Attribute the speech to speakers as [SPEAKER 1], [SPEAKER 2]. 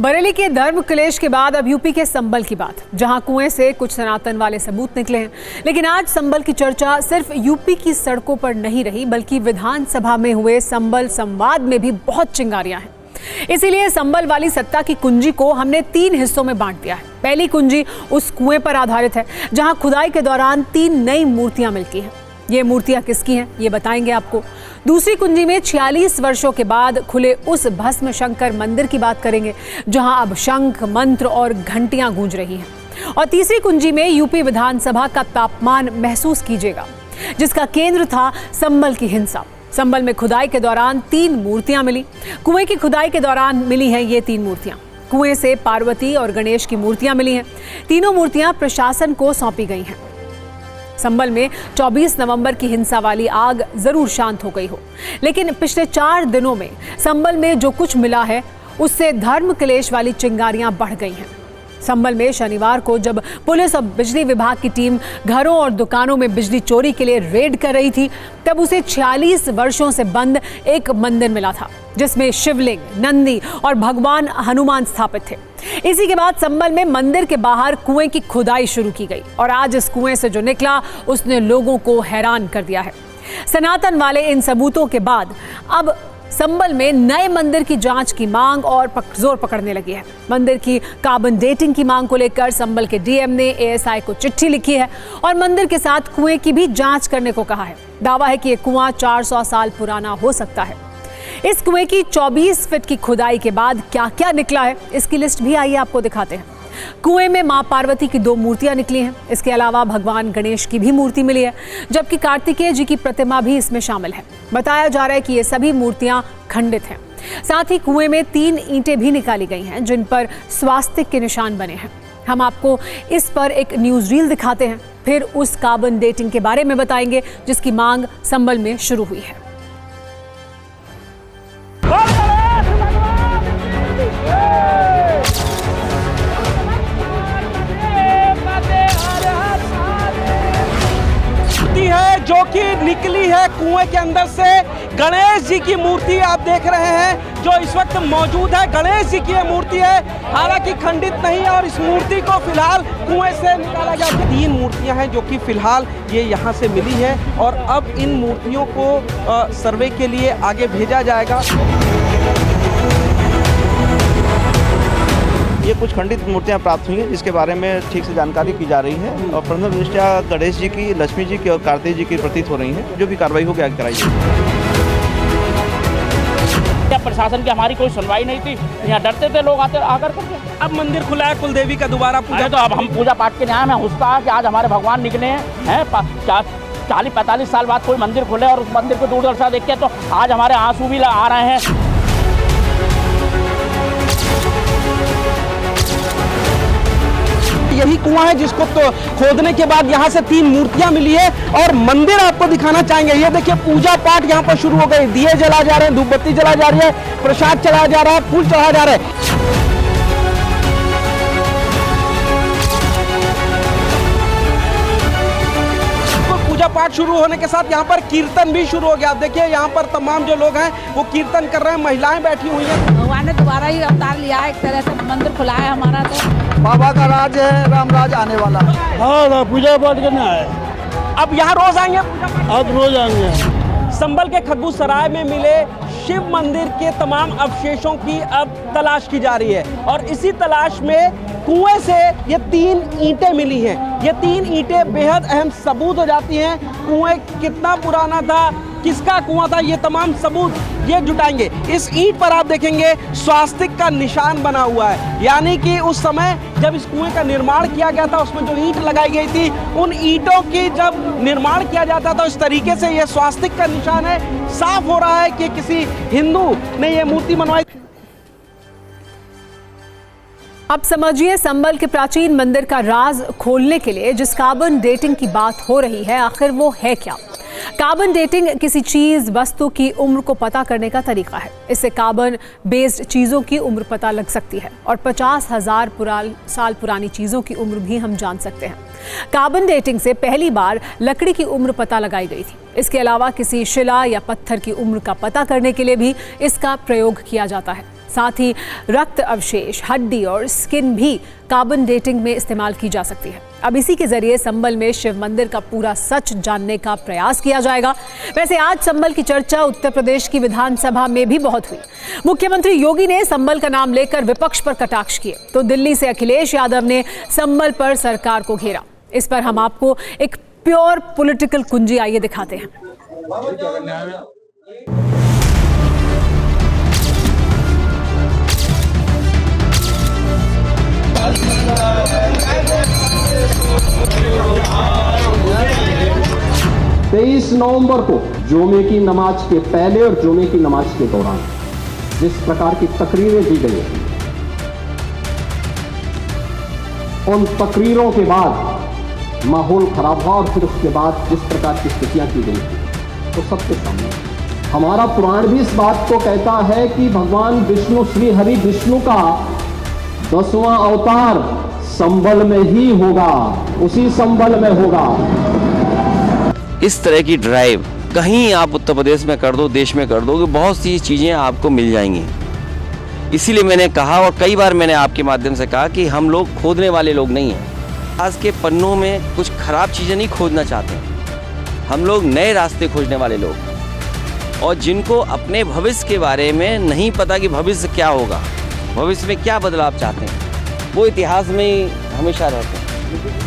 [SPEAKER 1] बरेली के धर्म क्लेश के बाद अब यूपी के संबल की बात, जहां कुएं से कुछ सनातन वाले सबूत निकले हैं। लेकिन आज संबल की चर्चा सिर्फ यूपी की सड़कों पर नहीं रही, बल्कि विधानसभा में हुए संबल संवाद में भी बहुत चिंगारियां हैं। इसीलिए संबल वाली सत्ता की कुंजी को हमने 3 हिस्सों में बांट दिया है। पहली कुंजी उस कुएं पर आधारित है जहां खुदाई के दौरान 3 नई मूर्तियां मिलती हैं। ये मूर्तियां किसकी हैं ये बताएंगे आपको। दूसरी कुंजी में 46 वर्षों के बाद खुले उस भस्म शंकर मंदिर की बात करेंगे, जहां अब शंख, मंत्र और घंटियां गूंज रही हैं। और तीसरी कुंजी में यूपी विधानसभा का तापमान महसूस कीजिएगा, जिसका केंद्र था संबल की हिंसा। संबल में खुदाई के दौरान 3 मूर्तियां मिली। कुएं की खुदाई के दौरान मिली हैं ये 3 मूर्तियां। कुएं से पार्वती और गणेश की मूर्तियां मिली हैं। तीनों मूर्तियां प्रशासन को सौंपी गई हैं। संबल में 24 नवंबर की हिंसा वाली आग जरूर शांत हो गई हो, लेकिन पिछले 4 दिनों में संबल में जो कुछ मिला है उससे धर्म क्लेश वाली चिंगारियां बढ़ गई हैं। संबल में शनिवार को जब पुलिस और बिजली विभाग की टीम घरों और दुकानों में बिजली चोरी के लिए रेड कर रही थी, तब उसे 46 वर्षों से बंद एक मंदिर मिला था, जिसमें शिवलिंग, नंदी और भगवान हनुमान स्थापित थे। इसी के बाद संबल में मंदिर के बाहर कुएं की खुदाई शुरू की गई और आज इस कुएं से जो निकला उसने लोगों को हैरान कर दिया है। सनातन वाले इन सबूतों के बाद अब संबल में नए मंदिर की जांच की मांग और जोर पकड़ने लगी है। मंदिर की कार्बन डेटिंग की मांग को लेकर संबल के डीएम ने एएसआई को चिट्ठी लिखी है और मंदिर के साथ कुएं की भी जांच करने को कहा है। दावा है कि ये कुआं 400 साल पुराना हो सकता है। इस कुएं की 24 फीट की खुदाई के बाद क्या क्या निकला है, इसकी लिस्ट भी आइए आपको दिखाते हैं। कुएं में मां पार्वती की 2 मूर्तियां निकली हैं। इसके अलावा भगवान गणेश की भी मूर्ति मिली है, जबकि कार्तिकेय जी की प्रतिमा भी इसमें शामिल है। बताया जा रहा है कि ये सभी मूर्तियां खंडित हैं। साथ ही कुएं में 3 ईंटें भी निकाली गई हैं, जिन पर स्वास्तिक के निशान बने हैं। हम आपको इस पर एक न्यूज रील दिखाते हैं, फिर उस कार्बन डेटिंग के बारे में बताएंगे जिसकी मांग संबल में शुरू हुई है।
[SPEAKER 2] है जो कि निकली है कुएं के अंदर से। गणेश जी की मूर्ति आप देख रहे हैं जो इस वक्त मौजूद है। गणेश जी की ये मूर्ति है, हालांकि खंडित नहीं है, और इस मूर्ति को फिलहाल कुएं से निकाला गया। 3 मूर्तियां हैं जो कि फिलहाल ये यहाँ से मिली है और अब इन मूर्तियों को सर्वे के लिए आगे भेजा जाएगा।
[SPEAKER 3] ये कुछ खंडित मूर्तियां प्राप्त हुई हैं, जिसके बारे में ठीक से जानकारी की जा रही है और प्रथम दृष्टया गणेश जी की, लक्ष्मी जी की और कार्तिक जी की प्रतीत हो रही हैं। जो भी कार्रवाई होगी आगे कराई जाएगी।
[SPEAKER 4] प्रशासन की हमारी कोई सुनवाई नहीं थी, यहाँ डरते थे लोग आते आकर करके।
[SPEAKER 2] अब मंदिर खुला है, कुलदेवी का दोबारा पूजा,
[SPEAKER 4] तो अब हम पूजा पाठ के न्याय में हुस्ता है कि आज हमारे भगवान निकले हैं। 40-45 साल बाद कोई मंदिर खुले और उस मंदिर को दूरदर्शा देख के तो आज हमारे आंसू भी आ रहे हैं।
[SPEAKER 2] यही कुआं है जिसको तो खोदने के बाद यहाँ से 3 मूर्तियां मिली है और मंदिर आपको दिखाना चाहेंगे। ये देखिए पूजा पाठ यहाँ पर शुरू हो गई। दिए जला जा रहे हैं, धूपबत्ती जला जा रही है, प्रसाद चलाया जा रहा है, फूल चढ़ाया जा रहा है। पूजा पाठ शुरू होने के साथ यहाँ पर कीर्तन भी शुरू हो गया। आप देखिए यहाँ पर तमाम जो लोग हैं वो कीर्तन कर रहे हैं, महिलाएं बैठी हुई हैं।
[SPEAKER 5] भगवान ने दोबारा ही अवतार लिया है, एक तरह से मंदिर खुला है हमारा। तो
[SPEAKER 3] बाबा का राज है, राम राज आने वाला है।
[SPEAKER 6] हाँ, पूजा पाठ करना है।
[SPEAKER 2] अब यहाँ रोज आएंगे पूजा पाठ?
[SPEAKER 6] अब रोज आएंगे।
[SPEAKER 2] संबल के खग्गू सराय में मिले शिव मंदिर के तमाम अवशेषों की अब तलाश की जा रही है और इसी तलाश में कुएं से ये 3 ईंटें मिली हैं। ये 3 ईंटें बेहद अहम सबूत हो जाती हैं। कुएं कितना पुराना था, किसका कुआं था, ये तमाम सबूत ये जुटाएंगे। इस ईंट पर आप देखेंगे स्वास्तिक का निशान बना हुआ है, यानी कि उस समय जब इस कुएं का निर्माण किया गया था उसमें जो ईंट लगाई गई थी, उन ईंटों की जब निर्माण किया जाता था इस तरीके से ये स्वास्तिक का निशान है। साफ हो रहा है कि किसी हिंदू ने ये मूर्ति बनवाई।
[SPEAKER 1] अब समझिए संबल के प्राचीन मंदिर का राज खोलने के लिए जिस कार्बन डेटिंग की बात हो रही है, आखिर वो है क्या? कार्बन डेटिंग किसी चीज, वस्तु की उम्र को पता करने का तरीका है। इससे कार्बन बेस्ड चीजों की उम्र पता लग सकती है और 50,000 साल पुरानी चीजों की उम्र भी हम जान सकते हैं। कार्बन डेटिंग से पहली बार लकड़ी की उम्र पता लगाई गई थी। इसके अलावा किसी शिला या पत्थर की उम्र का पता करने के लिए भी इसका प्रयोग किया जाता है। साथ ही रक्त अवशेष, हड्डी और स्किन भी कार्बन डेटिंग में इस्तेमाल की जा सकती है। अब इसी के जरिए संबल में शिव मंदिर का पूरा सच जानने का प्रयास किया जाएगा। वैसे आज संबल की चर्चा उत्तर प्रदेश की विधानसभा में भी बहुत हुई। मुख्यमंत्री योगी ने संबल का नाम लेकर विपक्ष पर कटाक्ष किए, तो दिल्ली से अखिलेश यादव ने संबल पर सरकार को घेरा। इस पर हम आपको एक प्योर पॉलिटिकल कुंजी आइए दिखाते हैं।
[SPEAKER 7] 23 नवंबर को जुमे की नमाज के पहले और जुमे की नमाज के दौरान जिस प्रकार की तकरीरें दी गई, उन तकरीरों के बाद माहौल खराब हुआ और फिर उसके बाद जिस प्रकार की स्थितियां की गई तो सबके सामने हमारा पुराण भी इस बात को कहता है कि भगवान विष्णु, श्री हरि विष्णु का 10वां अवतार संबल में ही होगा, उसी संबल में होगा।
[SPEAKER 8] इस तरह की ड्राइव कहीं आप उत्तर प्रदेश में कर दो, देश में कर दो, कि बहुत सी चीज़ें आपको मिल जाएंगी। इसीलिए मैंने कहा और कई बार मैंने आपके माध्यम से कहा कि हम लोग खोदने वाले लोग नहीं हैं। आज के पन्नों में कुछ खराब चीज़ें नहीं खोदना चाहते, हम लोग नए रास्ते खोजने वाले लोग, और जिनको अपने भविष्य के बारे में नहीं पता कि भविष्य क्या होगा, भविष्य में क्या बदलाव चाहते हैं, वो इतिहास में ही हमेशा रहते हैं।